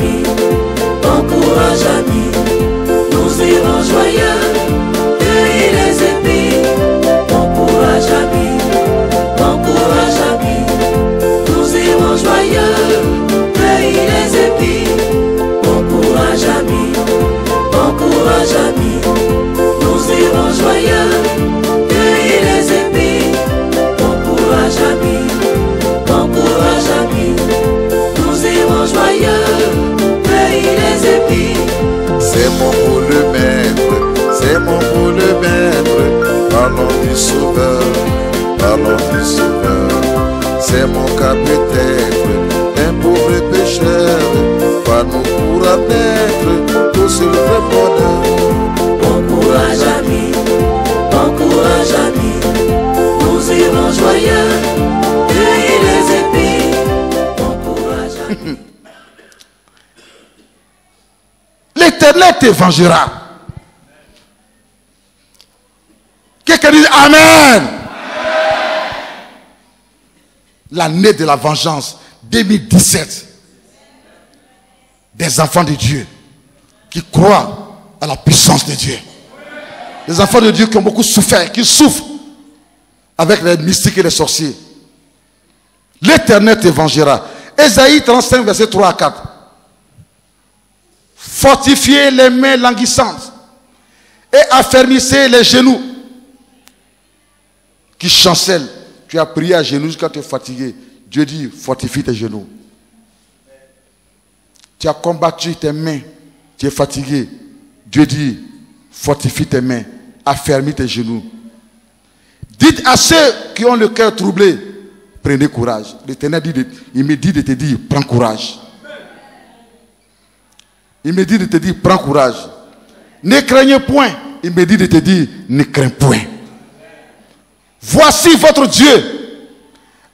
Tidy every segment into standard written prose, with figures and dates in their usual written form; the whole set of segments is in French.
amis, bon courage amis, nous irons joyeux, cueillir les épis. Bon courage amis, nous irons joyeux, cueillir les épis. Bon courage amis, nous irons joyeux, cueillir les épis. Bon courage amis, nous irons joyeux, cueillir les épis. C'est mon pour le maître, c'est mon pour le maître. Parlons du sauveur, parlons du sauveur. C'est mon cas peut-être, un pauvre pécheur. Pas nous pourra naître, tout sur le vrai bonheur. Bon courage amis, nous irons joyeux, cueillir les épis. Bon courage amis. L'Éternel te vengera. Quelqu'un dit Amen. L'année de la vengeance 2017. Des enfants de Dieu qui croient à la puissance de Dieu. Des enfants de Dieu qui ont beaucoup souffert, qui souffrent avec les mystiques et les sorciers. L'Éternel te vengera. Ésaïe 35, verset 3 à 4. Fortifiez les mains languissantes et affermissez les genoux qui chancellent. Tu as prié à genoux quand tu es fatigué. Dieu dit fortifie tes genoux. Tu as combattu tes mains, tu es fatigué. Dieu dit fortifie tes mains, affermis tes genoux. Dites à ceux qui ont le cœur troublé, prenez courage. L'Éternel dit, il me dit de te dire prends courage. Il me dit de te dire prends courage. Ne craignez point. Il me dit de te dire ne crains point. Voici votre Dieu.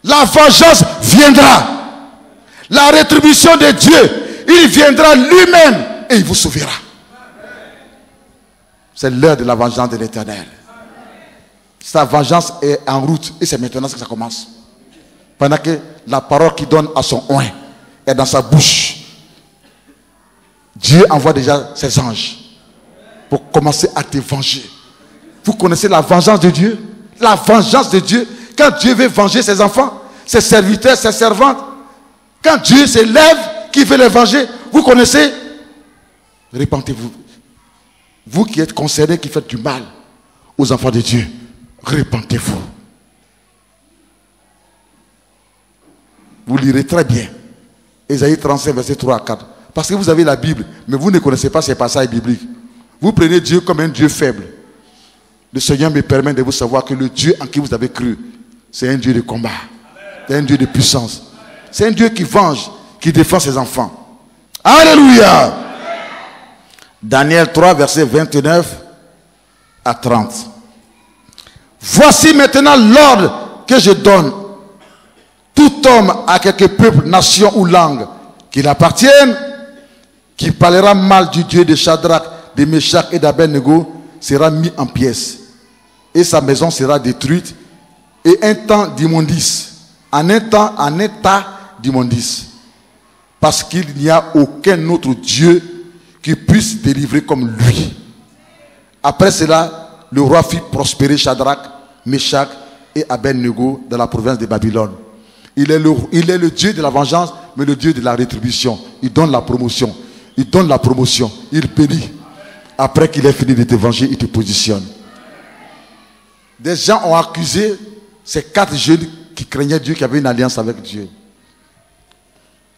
La vengeance viendra. La rétribution de Dieu, il viendra lui-même et il vous sauvera. C'est l'heure de la vengeance de l'Éternel. Sa vengeance est en route et c'est maintenant que ça commence. Pendant que la parole qu'il donne à son oint est dans sa bouche, Dieu envoie déjà ses anges pour commencer à te venger. Vous connaissez la vengeance de Dieu? La vengeance de Dieu, quand Dieu veut venger ses enfants, ses serviteurs, ses servantes, quand Dieu se lève, qui veut les venger, vous connaissez? Repentez-vous. Vous qui êtes concernés, qui faites du mal aux enfants de Dieu, repentez-vous. Vous lirez très bien Ésaïe 35, verset 3 à 4. Parce que vous avez la Bible, mais vous ne connaissez pas ces passages bibliques. Vous prenez Dieu comme un Dieu faible. Le Seigneur me permet de vous savoir que le Dieu en qui vous avez cru, c'est un Dieu de combat. C'est un Dieu de puissance. C'est un Dieu qui venge, qui défend ses enfants. Alléluia. Daniel 3, verset 29 à 30. Voici maintenant l'ordre que je donne. Tout homme à quelque peuple, nation ou langue qu'il appartienne, qui parlera mal du Dieu de Shadrach, de Meshach et d'Abednego, sera mis en pièces. Et sa maison sera détruite. Et un temps d'immondice. En état d'immondice. Parce qu'il n'y a aucun autre Dieu qui puisse délivrer comme lui. Après cela, le roi fit prospérer Shadrach, Meshach et Abednego dans la province de Babylone. Il est le Dieu de la vengeance, mais le Dieu de la rétribution. Il donne la promotion. Il donne la promotion. Il bénit. Après qu'il ait fini de te venger, il te positionne. Des gens ont accusé ces 4 jeunes qui craignaient Dieu, qui avaient une alliance avec Dieu.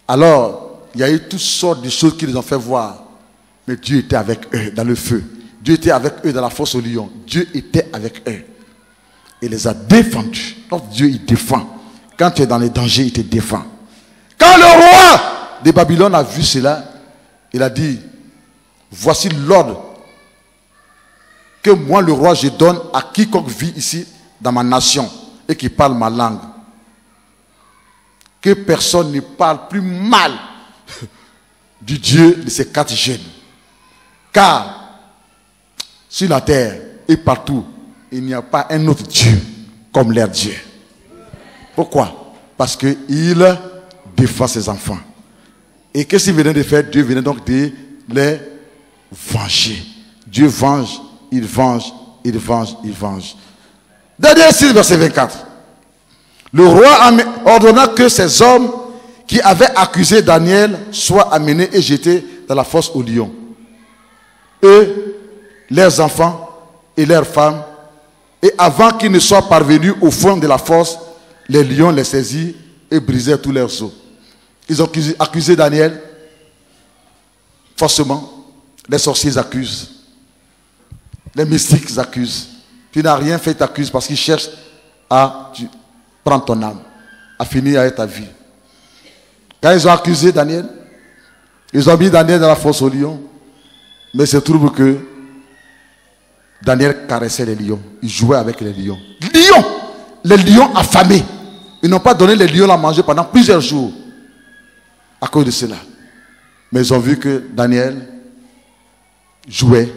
Alors, il y a eu toutes sortes de choses qui les ont fait voir. Mais Dieu était avec eux dans le feu. Dieu était avec eux dans la fosse au lion. Dieu était avec eux. Il les a défendus. Donc Dieu, il défend. Quand tu es dans les dangers, il te défend. Quand le roi de Babylone a vu cela, il a dit, voici l'ordre que moi, le roi, je donne à quiconque vit ici dans ma nation et qui parle ma langue. Que personne ne parle plus mal du Dieu de ces 4 jeunes. Car sur la terre et partout, il n'y a pas un autre Dieu comme leur Dieu. Pourquoi? Parce qu'il défend ses enfants. Et qu'est-ce qu'il venait de faire? Dieu venait donc de les venger. Dieu venge, il venge, il venge, il venge. Daniel 6, verset 24. Le roi ordonna que ces hommes qui avaient accusé Daniel soient amenés et jetés dans la fosse aux lions. Eux, leurs enfants et leurs femmes, et avant qu'ils ne soient parvenus au fond de la fosse, les lions les saisirent et brisèrent tous leurs os. Ils ont accusé Daniel. Forcément, les sorciers accusent. Les mystiques accusent. Tu n'as rien fait, t'accuses parce qu'ils cherchent à prendre ton âme, à finir avec ta vie. Quand ils ont accusé Daniel, ils ont mis Daniel dans la fosse aux lions. Mais il se trouve que Daniel caressait les lions. Il jouait avec les lions. Lions! Les lions affamés. Ils n'ont pas donné les lions à manger pendant plusieurs jours. À cause de cela. Mais ils ont vu que Daniel jouait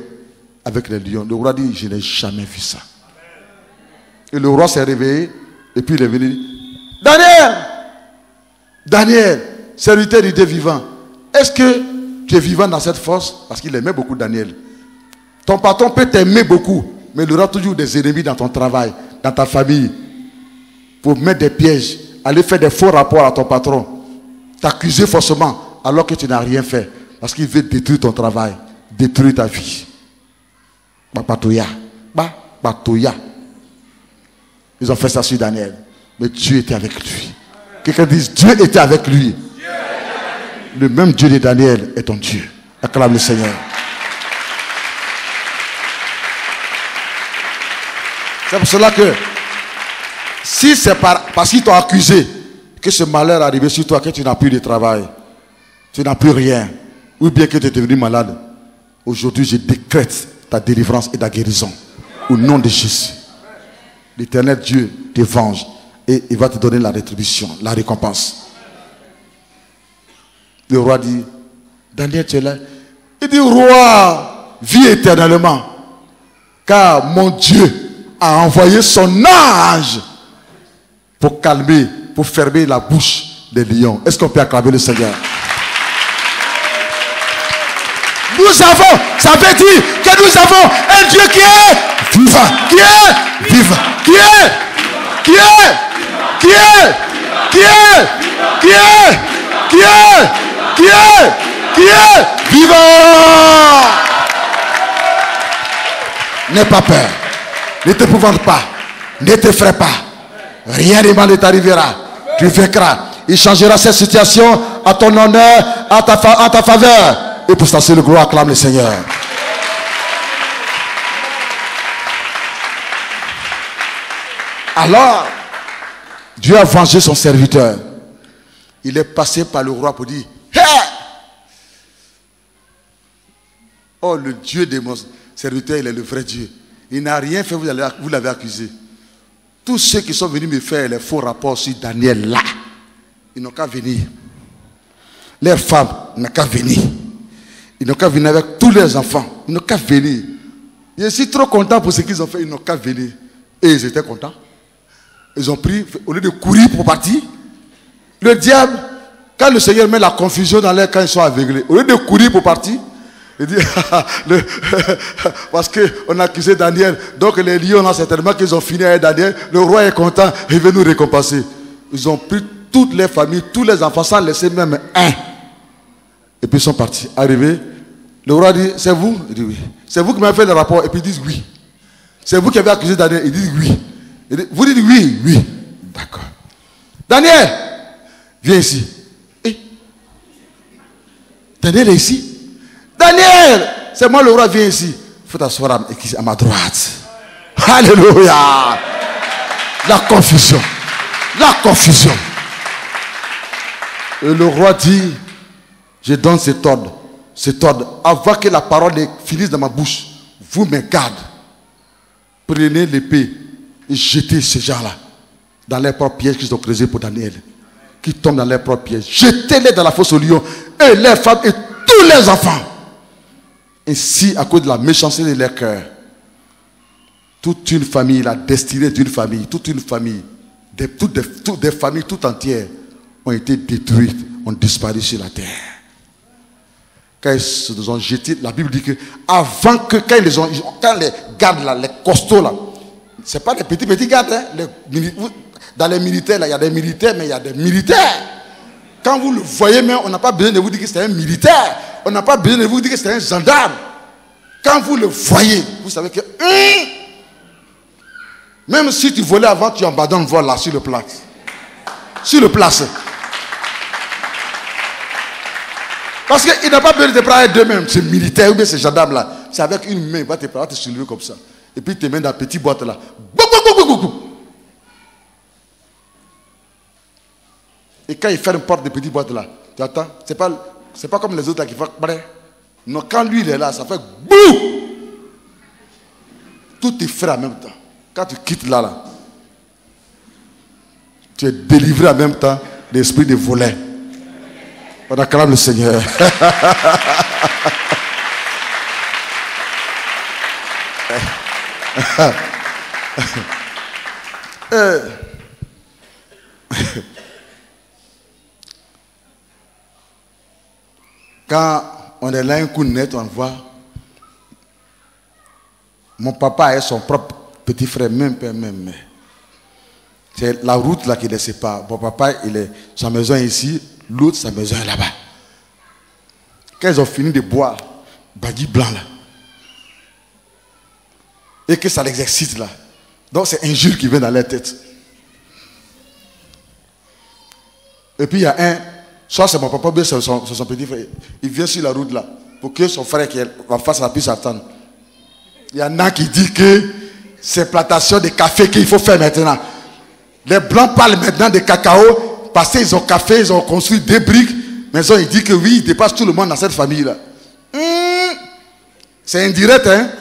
avec les lions. Le roi dit, je n'ai jamais vu ça. Et le roi s'est réveillé. Et puis il est venu. Daniel! Daniel, serviteur du Dieu vivant. Est-ce que tu es vivant dans cette fosse? Parce qu'il aimait beaucoup Daniel. Ton patron peut t'aimer beaucoup, mais il y aura toujours des ennemis dans ton travail, dans ta famille. Pour mettre des pièges, aller faire des faux rapports à ton patron. T'accuser forcément alors que tu n'as rien fait. Parce qu'il veut détruire ton travail, détruire ta vie. Bapatoya. Bapatoya. Ils ont fait ça sur Daniel. Mais Dieu était avec lui. Quelqu'un dit, Dieu était avec lui. Le même Dieu de Daniel est ton Dieu. Acclame le Seigneur. C'est pour cela que si c'est parce qu'ils t'ont accusé que ce malheur est arrivé sur toi, que tu n'as plus de travail, tu n'as plus rien, ou bien que tu es devenu malade, aujourd'hui je décrète ta délivrance et ta guérison au nom de Jésus. L'Éternel Dieu te venge et il va te donner la rétribution, la récompense. Le roi dit, Daniel, tu es là. Il dit, roi, vis éternellement, car mon Dieu a envoyé son ange pour calmer, pour fermer la bouche des lions. Est-ce qu'on peut acclamer le Seigneur? Nous avons, ça veut dire que nous avons un Dieu qui est vivant, qui est vivant, qui est vivant. N'aie pas peur. Ne t'épouvante pas. Ne t'effraie pas. Rien de mal ne t'arrivera. Tu vaincras. Il changera cette situation à ton honneur, à ta faveur. Et pour ça, c'est le gloire, acclame le Seigneur. Alors, Dieu a vengé son serviteur. Il est passé par le roi pour dire, hey! Oh, le Dieu de mon serviteur, il est le vrai Dieu. Il n'a rien fait, vous l'avez accusé. Tous ceux qui sont venus me faire les faux rapports sur Daniel là, ils n'ont qu'à venir. Leurs femmes n'ont qu'à venir. Ils n'ont qu'à venir avec tous leurs enfants. Ils n'ont qu'à venir. Je suis trop content pour ce qu'ils ont fait. Ils n'ont qu'à venir. Et ils étaient contents. Ils ont pris, au lieu de courir pour partir, le diable, quand le Seigneur met la confusion dans l'air quand ils sont aveuglés, au lieu de courir pour partir, il dit, parce qu'on a accusé Daniel, donc les lions, là, certainement qu'ils ont fini avec Daniel, le roi est content, il veut nous récompenser. Ils ont pris toutes les familles, tous les enfants, sans laisser même un. Et puis ils sont partis. Arrivés, le roi dit, c'est vous? Il dit oui. C'est vous qui m'avez fait le rapport? Et puis ils disent oui. C'est vous qui avez accusé Daniel? Ils disent oui. Il dit, vous dites oui, oui. D'accord. Daniel, viens ici. Et Daniel est ici. Daniel, c'est moi le roi, viens ici. Il faut t'asseoir à ma droite. Alléluia. La confusion. La confusion. Et le roi dit, je donne cet ordre. Cet ordre, avant que la parole finisse dans ma bouche, vous me gardez. Prenez l'épée et jetez ces gens-là dans leurs propres pièges qu'ils ont creusés pour Daniel. Qui tombent dans leurs propres pièges. Jetez-les dans la fosse aux lions. Et leurs femmes et tous les enfants. Ainsi, à cause de la méchanceté de leur cœur, toute une famille, la destinée d'une famille, toute une famille, toutes des familles tout entières ont été détruites, ont disparu sur la terre. quand ils se ont jetés, la Bible dit que avant que, quand les gardes là, les costauds là, c'est pas des petits gardes, hein, dans les militaires là, il y a des militaires, mais il y a des militaires. Quand vous le voyez même, on n'a pas besoin de vous dire que c'est un militaire, on n'a pas besoin de vous dire que c'est un gendarme. Quand vous le voyez, vous savez que même si tu volais avant, tu abandonnes vol là sur le place. Sur le place. Parce qu'il n'a pas besoin de te prendre d'eux-mêmes. C'est militaire ou bien c'est gendarme là. C'est avec une main, il va te soulever comme ça. Et puis il te met dans la petite boîte là. Et quand il fait une porte de petite boîte là, tu attends. C'est pas comme les autres là qui font. Non, quand lui il est là, ça fait bouh. Tout est frais en même temps. Quand tu quittes là, tu es délivré en même temps de l'esprit de voler. On acclame le Seigneur. Quand on est là un coup net, on voit mon papa a son propre petit frère, même. C'est la route là qui les sépare. Mon papa, sa maison est ici, l'autre, sa maison est là-bas. Quand ils ont fini de boire, badi blanc là, et que ça l'exercite là, donc c'est injure qui vient dans leur tête. Et puis il y a un, soit c'est mon papa, bien c'est son petit frère, il vient sur la route là, pour que son frère qui est en face là puisse attendre. Il y en a qui disent que c'est plantation de café qu'il faut faire maintenant. Les blancs parlent maintenant de cacao parce qu'ils ont café, ils ont construit des briques. Mais ils disent que oui, ils dépassent tout le monde dans cette famille-là. C'est indirect, hein.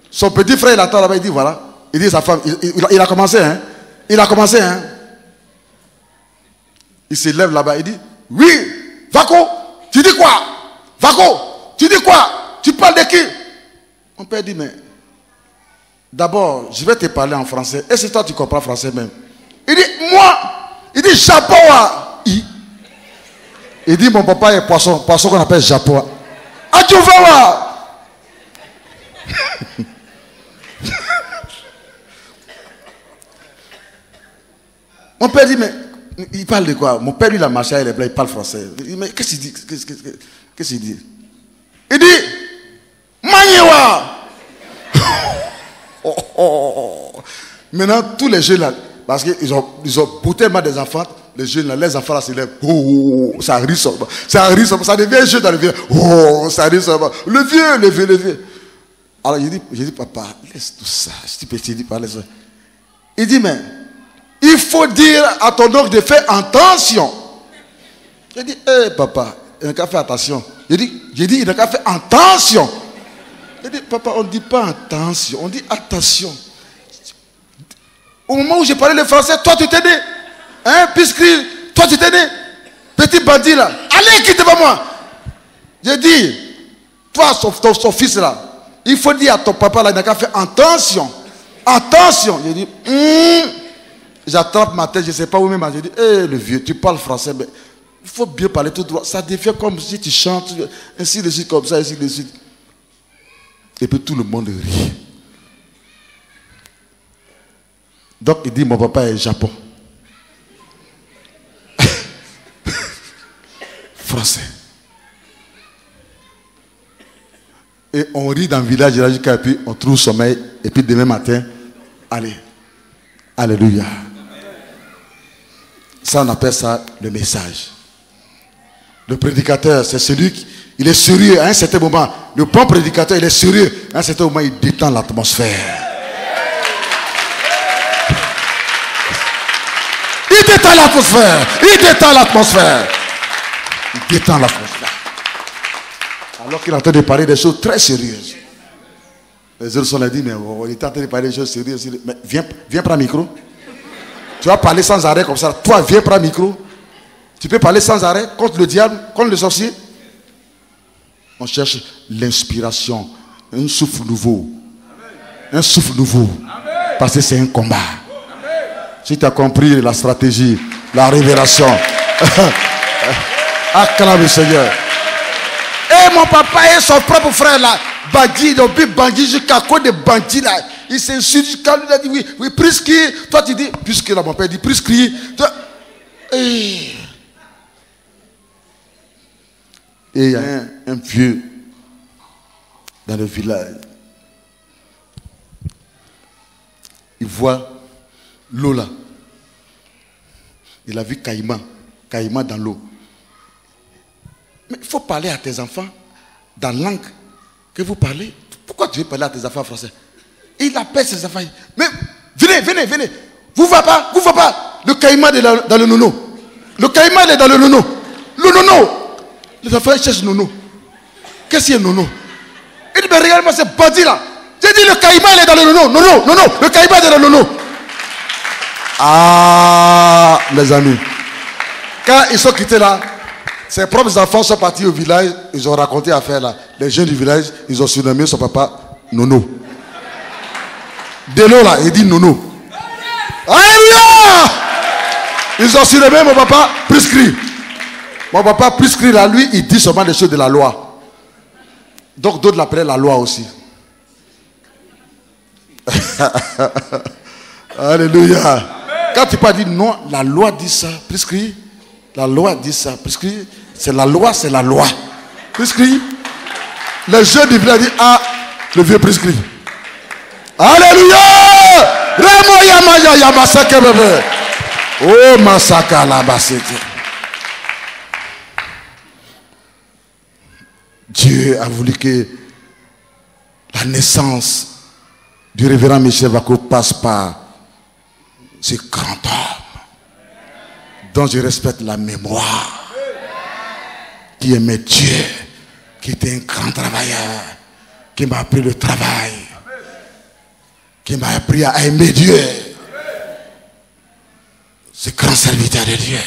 Son petit frère, il attend là-bas, il dit voilà. Il dit à sa femme, il a commencé, hein. Il a commencé, hein. Il se lève là-bas, il dit oui, Vako, tu dis quoi? Vako, tu dis quoi? Tu parles de qui? Mon père dit mais d'abord, je vais te parler en français. Est-ce que toi tu comprends français même? Il dit moi, il dit Japoa. Il dit mon papa est poisson qu'on appelle Japoa. Adjouvawa. Mon père dit mais il parle de quoi? Mon père lui la marché, il est blanc, il parle français. Il dit mais qu'est-ce qu'il dit? Qu'est-ce qu'il dit? Il dit Magnewa. Maintenant tous les jeunes là, parce qu'ils ont bouté des enfants, les jeunes là, les enfants là se lèvent, ça risque, ça devient jeu dans le vieux, ça risque, le vieux. Alors j'ai dit papa, laisse tout ça, si tu peux te dire parler ça. Il dit mais il faut dire à ton oncle de faire attention. J'ai dit papa, il n'a qu'à faire attention. J'ai dit il n'a qu'à faire attention. J'ai dit papa, on ne dit pas attention, on dit attention. Au moment où j'ai parlé le français, toi tu t'es né. Hein, puisque toi tu t'es né. Petit bandit là. Allez, quitte pas moi. J'ai dit, toi, son fils là, il faut dire à ton papa là, il n'a qu'à faire attention. Attention. J'ai dit, j'attrape ma tête, je ne sais pas où même. J'ai dit, le vieux, tu parles français, mais il faut bien parler tout droit. Ça devient comme si tu chantes, ainsi de suite, comme ça, ainsi de suite. Et puis tout le monde rit. Donc il dit mon papa est Japon. Français. Et on rit dans le village et puis on trouve sommeil. Et puis demain matin, allez. Alléluia. Ça on appelle ça le message. Le prédicateur, c'est celui qui il est sérieux à un certain moment. Le bon prédicateur, il est sérieux. À un certain moment, il détend l'atmosphère. Il détend l'atmosphère. Il détend l'atmosphère. Il détend l'atmosphère. Alors qu'il est en train de parler des choses très sérieuses. Les autres sont là dit, mais on est en train de parler des choses sérieuses. Mais viens prendre le micro. Tu vas parler sans arrêt comme ça. Toi, viens prendre le micro. Tu peux parler sans arrêt contre le diable, contre le sorcier. On cherche l'inspiration, un souffle nouveau. Un souffle nouveau. Parce que c'est un combat. Si tu as compris la stratégie, la révélation, acclame le Seigneur. Et mon papa et son propre frère là, bandit, ils ont pu bandit jusqu'à cause de bandits là. Il s'insulte jusqu'à lui, il a dit oui, oui, prescrit. Toi tu dis, puisque là mon père dit prescrit. Et il y a un vieux dans le village. Il voit l'eau là. Il a vu Caïman dans l'eau. Mais il faut parler à tes enfants dans la langue que vous parlez. Pourquoi tu veux parler à tes enfants français? Il appelle ses enfants. Mais venez. Vous ne voyez pas le Caïman est dans le nono. Le Caïman est dans le nono. Le nono. Les enfants cherchent nono. Qu'est-ce qu'il y a nono? Il dit, mais regarde-moi ce bandit là. J'ai dit, le Caïman est dans le nono. Non. Le Caïman est dans le nono. Ah, mes amis. Quand ils sont quittés là, ses propres enfants sont partis au village. Ils ont raconté l'affaire là. Les jeunes du village, ils ont surnommé son papa Nono. De l'eau là, il dit Nono. Alléluia! Ils ont surnommé mon papa prescrit. Mon papa prescrit là, lui, il dit seulement des choses de la loi. Donc d'autres l'appelaient la loi aussi. Alléluia. Quand tu pas dit non, la loi dit ça, prescrit. La loi dit ça, prescrit. C'est la loi. Prescrit. Les jeunes du village disent, ah, le vieux prescrit. Alléluia. Remo yamaya yamasake bébé. Oh, masaka la basete. Dieu a voulu que la naissance du révérend Michel Vaco passe par ce grand homme dont je respecte la mémoire, qui aimait Dieu, qui était un grand travailleur, qui m'a appris le travail, qui m'a appris à aimer Dieu. Ce grand serviteur de Dieu,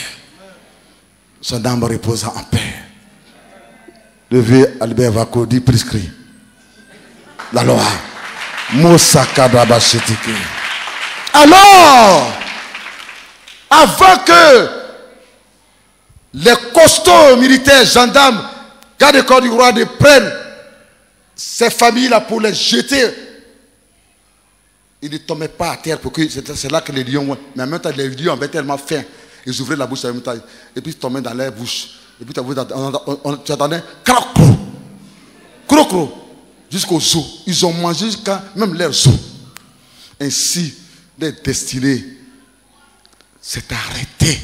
son âme repose en paix. Le vieux Albert Vaco dit prescrit. La loi. Alors, avant que les costauds militaires, gendarmes, gardes du corps du roi ne prennent ces familles-là pour les jeter, ils ne tombaient pas à terre, pour que c'est là que les lions, mais en même temps, les lions avaient tellement faim, ils ouvraient la bouche en même temps, et puis ils tombaient dans leur bouche. Et puis tu attendais, crocro, jusqu'aux os. Ils ont mangé jusqu'à même leurs os. Ainsi, les destinés s'est arrêté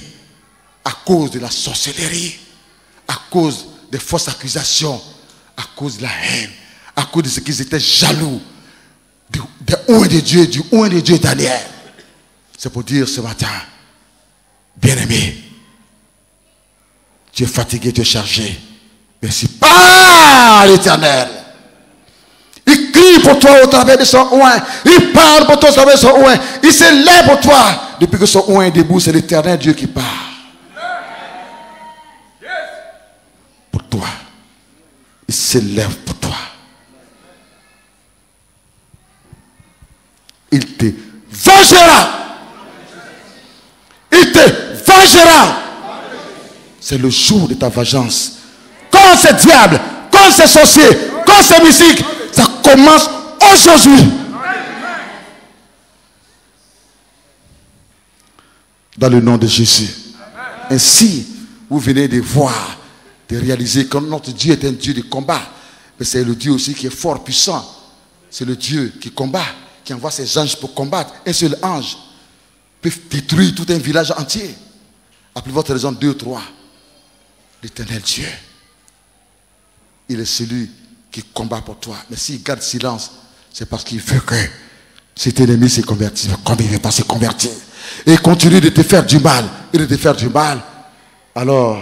à cause de la sorcellerie, à cause des fausses accusations, à cause de la haine, à cause de ce qu'ils étaient jaloux du oint de Dieu, Daniel. C'est pour dire ce matin, bien-aimé, tu es fatigué, tu es chargé. Merci par l'Éternel. Il crie pour toi au travers de son oint. Il parle pour toi au travers de son oint. Il se lève pour toi. Depuis que son oint est debout, c'est l'Éternel Dieu qui parle. Pour toi. Il se lève pour toi. Il te vengera. Il te vengera. C'est le jour de ta vengeance. Quand c'est diable, quand c'est sorcier, quand c'est musique, ça commence aujourd'hui. Dans le nom de Jésus. Ainsi, vous venez de voir, de réaliser que notre Dieu est un Dieu de combat. Mais c'est le Dieu aussi qui est fort, puissant. C'est le Dieu qui combat, qui envoie ses anges pour combattre. Un seul ange peut détruire tout un village entier. Appelez votre raison 2 ou 3. L'Éternel Dieu, il est celui qui combat pour toi. Mais s'il garde silence, c'est parce qu'il veut que cet ennemi se convertisse. Comme il ne veut pas se convertir et continue de te faire du mal, alors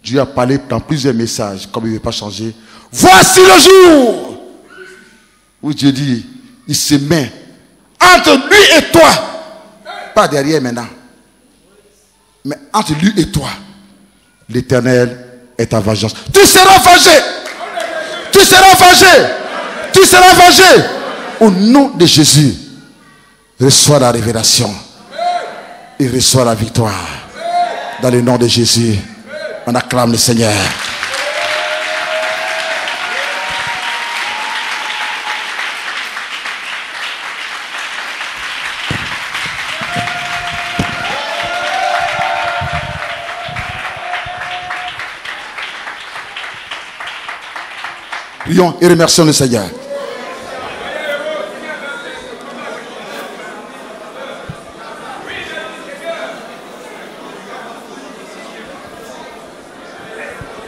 Dieu a parlé dans plusieurs messages. Comme il ne veut pas changer, voici le jour où Dieu dit, il se met entre lui et toi, pas derrière maintenant, mais entre lui et toi. L'Éternel est ta vengeance. Tu seras vengé. Tu seras vengé. Tu seras vengé. Au nom de Jésus, reçois la révélation. Et reçois la victoire. Dans le nom de Jésus, on acclame le Seigneur. Prions et remercions le Seigneur.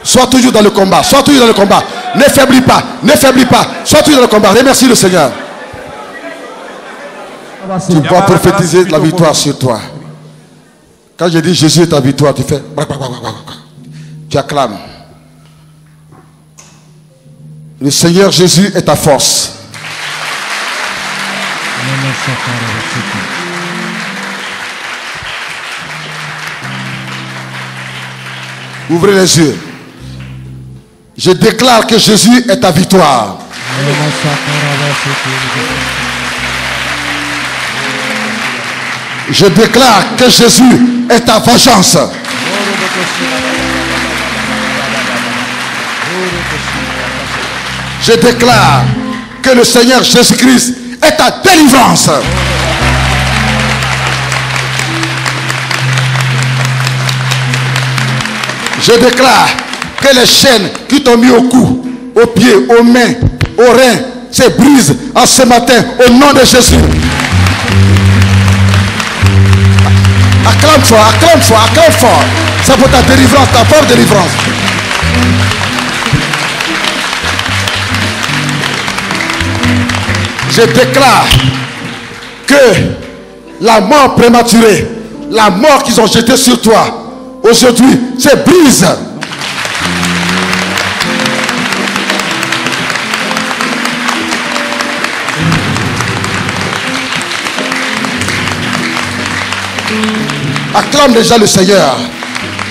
Sois toujours dans le combat. Sois toujours dans le combat. Ne faiblis pas. Ne faiblis pas. Sois toujours dans le combat. Remercie le Seigneur. Tu dois prophétiser la victoire sur toi. Quand je dis Jésus est ta victoire, tu fais. Tu acclames. Le Seigneur Jésus est ta force. Ouvrez les yeux. Je déclare que Jésus est ta victoire. Je déclare que Jésus est ta vengeance. Je déclare que le Seigneur Jésus-Christ est ta délivrance. Je déclare que les chaînes qui t'ont mis au cou, aux pieds, aux mains, aux reins, se brisent en ce matin au nom de Jésus. Acclame fort, acclame fort, acclame fort. C'est pour ta délivrance, ta forte délivrance. Je déclare que la mort prématurée, la mort qu'ils ont jetée sur toi, aujourd'hui, se brise. Acclame déjà le Seigneur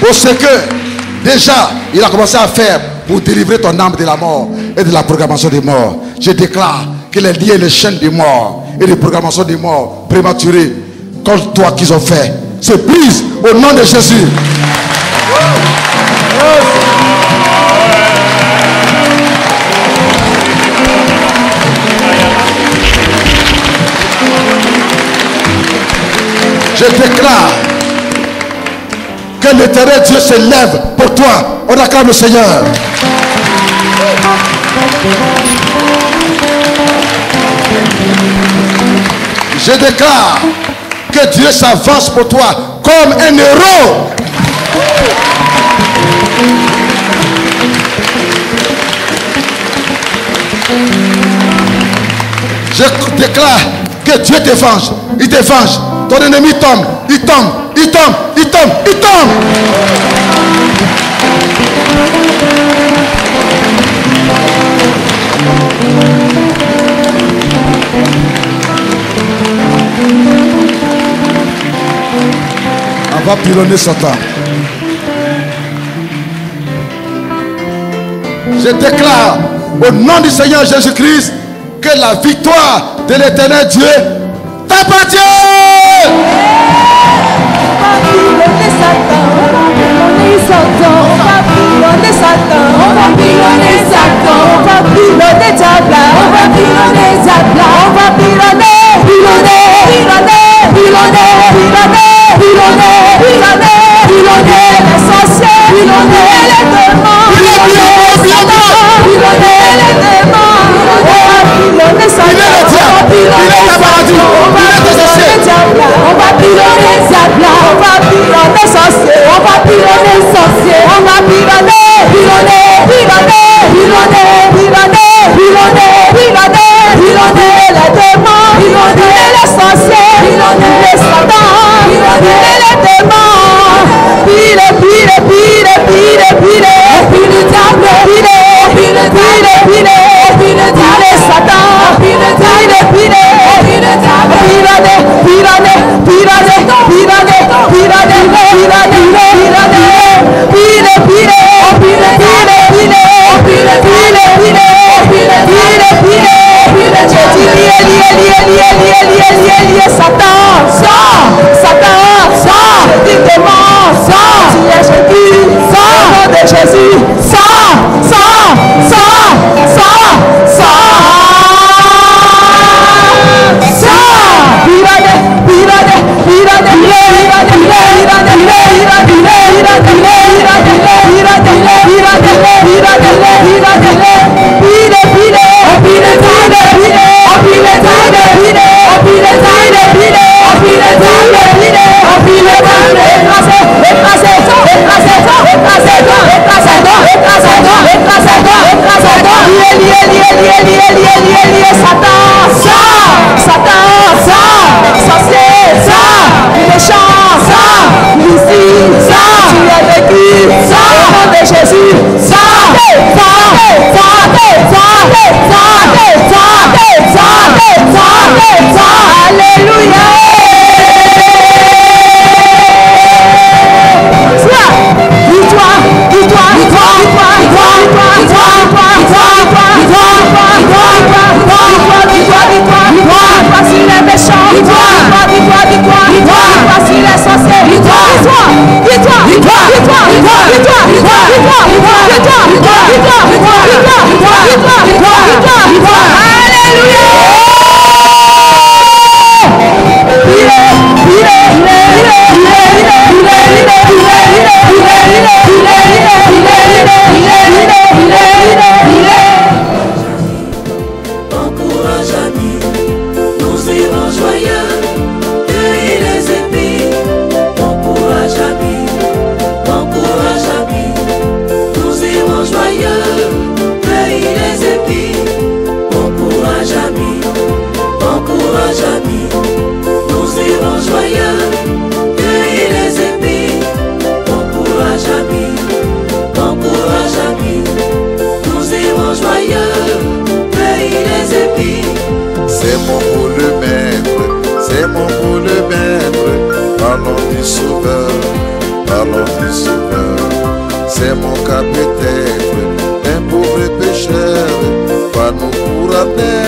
pour ce que déjà il a commencé à faire pour délivrer ton âme de la mort et de la programmation des morts. Je déclare que les liens et les chaînes des morts et les programmations des morts prématurées contre toi qu'ils ont fait se brisent au nom de Jésus. Je déclare que l'éternel Dieu se lève pour toi. On acclame le Seigneur. Je déclare que Dieu s'avance pour toi comme un héros. Je déclare que Dieu te venge. Il te venge. Ton ennemi tombe. Il tombe. Il tombe. Il tombe. Il tombe. On va pilonner Satan. Je déclare au nom du Seigneur Jésus-Christ que la victoire de l'éternel Dieu t'appartient. Pire sur les sorciers. Encourage ami, nous irons joyeux, cueillir les épis. Encourage ami, nous irons joyeux, cueillir les épis. Encourage ami, nous irons joyeux, cueillir les épis. Encourage ami, nous irons joyeux, cueillir les épis. C'est mon pour le maître, c'est mon pour le maître. Parlons du sauveur, c'est mon cas peut-être, un pauvre pécheur, pas nous pour la terre.